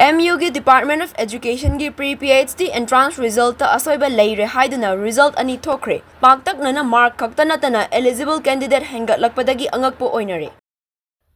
MUꯒꯤ Department of Educationꯒꯤ Pre-PhD Entrance Result ASOIBA LEIRE HAIDUNA Result ani THOKHRE ꯄꯥꯛꯇꯛꯅꯅ mark ꯈꯛꯇ ꯅꯠꯇꯅ eligible candidate ꯍꯦꯟꯒꯠꯂꯛꯄꯗꯒꯤ ꯑꯉꯛꯄ ꯑꯣꯏꯅꯔꯦ꯫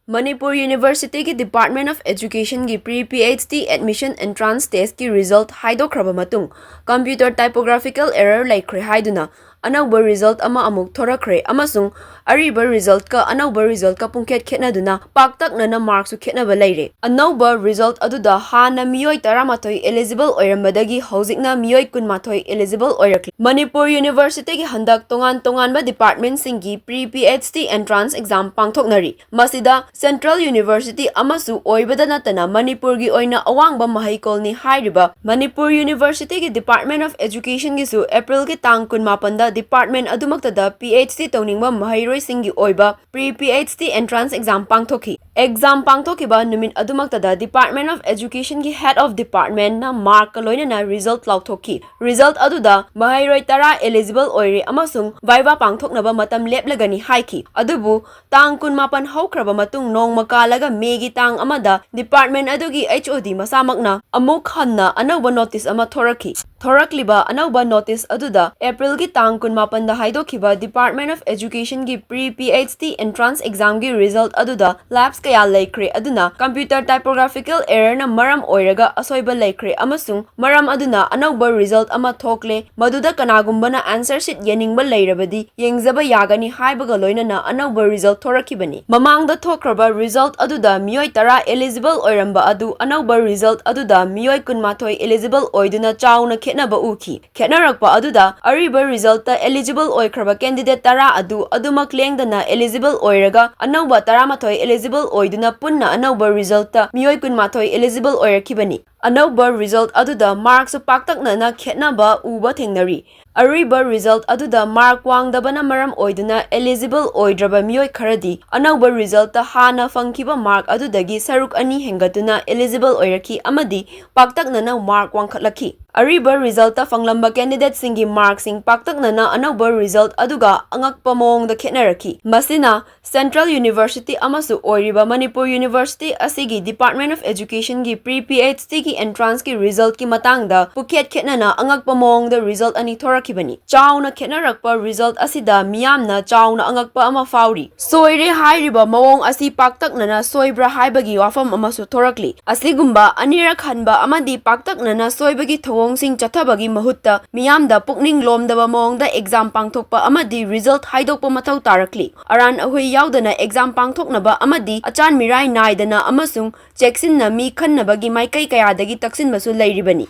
Manipur Universityꯒꯤ Department of Educationꯒꯤ Pre-PhD Admission Entrance Testꯒꯤ result ꯍꯥꯏꯗꯣꯛꯈ꯭ꯔꯕ ꯃꯇꯨꯡ computer typographical error ꯂꯩꯈ꯭ꯔꯦ ꯍꯥꯏꯗꯨꯅ ꯑꯅꯧꯕ result ꯑꯃ ꯑꯃꯨꯛ ꯊꯣꯔꯛꯈ꯭ರೆ ꯑꯃꯁꯨꯡ ꯑꯔꯤꯕ result ꯀ ꯑꯅꯧꯕ result ꯀ ꯄꯨꯡꯈꯦꯠ ꯈꯦꯠꯅꯗꯨꯅ ꯄꯥꯛꯇꯛꯅꯅ markꯁꯨ ꯈꯦꯠꯅꯕ ꯂꯩꯔꯦ꯫ ꯑꯅꯧꯕ result ꯑꯗꯨꯗ ꯍꯥꯟꯅ ꯃꯤꯑꯣꯏ 11 eligible ꯑꯣꯏꯔꯝꯕꯗꯒꯤ ꯍꯧꯖꯤꯛꯅ ꯃꯤꯑꯣꯏ 12 eligible ꯑꯣꯏꯔꯛꯂꯤ꯫ Manipur Universityꯒꯤ ꯍꯟꯗꯛ ꯇꯣꯉꯥꯟꯕ departmentꯁꯤꯡꯒꯤ Pre-PhD Entrance Exam ꯄꯥꯡꯊꯣꯛꯅꯔꯤ꯫ ꯃꯁꯤꯗ Central University ꯑꯃꯁꯨ ꯑꯣꯏꯕꯗ ꯅꯠꯇꯅ ꯃꯅꯤꯄꯨꯔꯒꯤ ꯑꯣꯏꯅ ꯑꯋꯥꯡꯕ ꯃꯍꯩꯀꯣꯜꯅꯤ ꯍꯥꯏꯔꯤꯕ Manipur Universityꯒꯤ Department of Educationꯒꯤꯁꯨ ꯑꯦꯄ꯭ꯔꯤꯜꯒꯤ ꯇꯥꯡ 18ꯗ department ꯑꯗꯨꯃꯛꯇꯗ PhD ꯇꯧꯅꯤꯡꯕ ꯃꯍꯩꯔꯣꯏꯁꯤꯡꯒꯤ ꯑꯣꯏꯕ Pre-PhD Entrance Exam ꯄꯥꯡꯊꯣꯛꯈꯤ꯫ Exam ꯄꯥꯡꯊꯣꯛꯈꯤꯕ ꯅꯨꯃꯤꯠ ꯑꯗꯨꯃꯛꯇꯗ Department of Educationꯒꯤ Head of Departmentꯅ mark ꯂꯣꯏꯅꯅ result ꯂꯥꯎꯊꯣꯛꯈꯤ꯫ Result ꯑꯗꯨꯗ ꯃꯍꯩꯔꯣꯏ 10 eligible ꯑꯣꯏꯔꯦ ꯑꯃꯁꯨꯡ viva ꯄꯥꯡꯊꯣꯛꯅꯕ ꯃꯇꯝ ꯂꯦꯞꯂꯒꯅꯤ ꯍꯥꯏꯈꯤ꯫ ꯑꯗꯨꯕꯨ ꯇꯥꯡ 18 ꯍꯧꯈ꯭ꯔꯕ ꯃꯇꯨꯡ ꯅꯣꯡꯃ ꯀꯥꯜꯂꯒ ꯃꯦꯒꯤ ꯇꯥꯡ ꯑꯃꯗ department ꯑꯗꯨꯒꯤ HOD ꯃꯁꯥꯃꯛꯅ ꯑꯃꯨꯛ ꯍꯟꯅ ꯑꯅꯧꯕ notice ꯑꯃ ꯊꯣꯔꯛꯈꯤ꯫ ꯊꯣꯔꯛꯂꯤꯕ ꯑꯅꯧꯕ notice ꯑꯗꯨꯗ ꯑꯦꯄ꯭ꯔꯤꯜꯒꯤ ꯇꯥꯡ 18ꯗ ꯍꯥꯏꯗꯣꯛꯈꯤꯕ Department of Educationꯒꯤ Pre-PhD Entrance Examꯒꯤ result ꯑꯗꯨꯗ lapse kaya ꯂꯩꯈ꯭ꯔꯦ ꯑꯗꯨꯅ computer typographical errorꯅ ꯃꯔꯝ ꯑꯣꯏꯔꯒ ꯑꯁꯣꯏꯕ ꯂꯩꯈ꯭ꯔꯦ ꯑꯃꯁꯨꯡ ꯃꯔꯝ ꯑꯗꯨꯅ ꯑꯅꯧꯕ result ꯑꯃ ꯊꯣꯛꯂꯦ ꯃꯗꯨꯗ ꯀꯅꯥꯒꯨꯝꯕꯅ answer sheet ꯌꯦꯡꯅꯤꯡꯕ ꯂꯩꯔꯕꯗꯤ ꯌꯦꯡꯖꯕ ꯌꯥꯒꯅꯤ ꯍꯥꯏꯕꯒ ꯂꯣꯏꯅꯅ ꯑꯅꯧꯕ result ꯊꯣꯔꯛꯈꯤꯕꯅꯤ꯫ ꯃꯃꯥꯡꯗ ꯊꯣꯛꯈ꯭ꯔꯕ result ꯑꯗꯨꯗ ꯃꯤꯑꯣꯏ 10 eligible ꯑꯣꯏꯔꯝꯕ ꯑꯗꯨ ꯑꯅꯧꯕ result ꯑꯗꯨꯗ ꯃꯤꯑꯣꯏ 12 eligible ꯑꯣꯏꯗꯨꯅ ꯆꯥꯎꯅ ꯈꯦꯠꯅꯕ ꯎꯈꯤ꯫ ꯈꯦꯠꯅꯔꯛꯄ ꯑꯗꯨꯗ ꯑꯔꯤꯕ result eligible ꯑꯣꯏꯈ꯭ꯔꯕ candidate 10 ꯑꯗꯨ ꯑꯗꯨꯃꯛ ꯂꯦꯡꯗꯅ eligible ꯑꯣꯏꯔꯒ ꯑꯅꯧꯕ 11 eligible ꯑꯣꯏꯗꯨꯅ ꯄꯨꯟꯅ ꯑꯅꯧꯕ result ꯃꯤꯑꯣꯏ 12 eligible ꯑꯣꯏꯔꯛꯈꯤꯕꯅꯤ꯫ ꯑꯅꯧꯕ result ꯑꯗꯨꯗ markꯁꯨ ꯄꯥꯛꯇꯛꯅꯅ ꯈꯦꯠꯅꯕ ꯎꯕ ꯊꯦꯡꯅꯔꯤ꯫ ꯑꯔꯤꯕ result ꯑꯗꯨꯗ mark ꯋꯥꯡꯗꯕꯅ ꯃꯔꯝ ꯑꯣꯏꯗꯨꯅ eligible ꯑꯣꯏꯗ꯭ꯔꯕ ꯃꯤꯑꯣꯏ ꯈꯔꯗꯤ ꯑꯅꯧꯕ result ꯍꯥꯟꯅ ꯐꯪꯈꯤꯕ mark ꯑꯗꯨꯗꯒꯤ ꯁꯔꯨꯛ 2 ꯍꯦꯟꯒꯠꯇꯨꯅ eligible ꯑꯣꯏꯔꯛꯈꯤ ꯑꯃꯗꯤ ꯄꯥꯛꯇꯛꯅꯅ mark ꯋꯥꯡꯈꯠꯂꯛꯈꯤ꯫ ꯑꯔꯤꯕ result ꯐꯪꯂꯝꯕ candidateꯁꯤꯡꯒꯤ marksꯤꯡ ꯄꯥꯛꯇꯛꯅꯅ ꯑꯅꯧꯕ result ꯑꯗꯨꯒ ꯑꯉꯛꯄ ꯃꯑꯣꯡꯗ ꯈꯦꯠꯅꯔꯛꯈꯤ꯫ ꯃꯁꯤꯅ Central University ꯑꯃꯁꯨ ꯑꯣꯏꯔꯤꯕ Manipur University ꯑꯁꯤꯒꯤ Department of Educationꯒꯤ Pre-PhDꯒꯤ Entrancegꯤ resultꯀꯤ matangda ꯄꯨꯈꯦꯠ ꯈꯦꯠꯅꯅ ꯑꯉꯛꯄ ꯃꯑꯣꯡꯗ result ꯑꯅꯤ ꯊꯣꯔꯛꯈꯤꯕꯅꯤ꯫ ꯆꯥꯎꯅ ꯈꯦꯠꯅꯔꯛꯄ result ꯑꯁꯤꯗ ꯃꯤꯌꯥꯝꯅ ꯆꯥꯎꯅ ꯑꯉꯛꯄ ꯑꯃ ꯐꯥꯎꯔꯤ꯫ ꯁꯣꯏꯔꯦ ꯍꯥꯏꯔꯤꯕ ꯃꯑꯣꯡ ꯑꯁꯤ ꯄꯥꯛꯇꯛꯅꯅ ꯁꯣꯏꯕ꯭ꯔꯥ ꯍꯥꯏꯕꯒꯤ ꯋꯥꯐꯝ ꯑꯃꯁꯨ ꯊꯣꯔꯛꯂꯤ꯫ ꯑꯁꯤꯒꯨꯝꯕ ꯑꯅꯤꯔꯛ ꯍꯟꯕ ꯑꯃꯗꯤ ꯄꯥꯛꯇꯛꯅꯅ ꯁꯣꯏꯕꯒꯤ ꯊꯧꯑꯣꯡꯁꯤꯡ ꯆꯠꯊꯕꯒꯤ ꯃꯍꯨꯠꯇ ꯃꯤꯌꯥꯝꯗ ꯄꯨꯛꯅꯤꯡ ꯂꯣꯝꯗꯕ ꯃꯑꯣꯡꯗ exam ꯄꯥꯡꯊꯣꯛꯄ ꯑꯃꯗꯤ result ꯍꯥꯏꯗꯣꯛꯄ ꯃꯊꯧ ꯇꯥꯔꯛꯂꯤ꯫ ꯑꯔꯥꯟ ꯑꯍꯣꯏ ꯌꯥꯎꯗꯅ exam ꯄꯥꯡꯊꯣꯛꯅꯕ ꯑꯃꯗꯤ ꯑꯆꯥꯟ ꯃꯤꯔꯥꯏ ꯅꯥꯏꯗꯅ ꯑꯃꯁꯨꯡ ꯆꯦꯛꯁꯤꯟꯅ ꯃꯤ ꯈꯟꯅꯕꯒꯤ ꯃꯥꯏꯀꯩ ꯀꯌꯥꯗꯒꯤ ꯇꯛꯁꯤꯟꯕꯁꯨ ꯂꯩꯔꯤꯕꯅꯤ꯫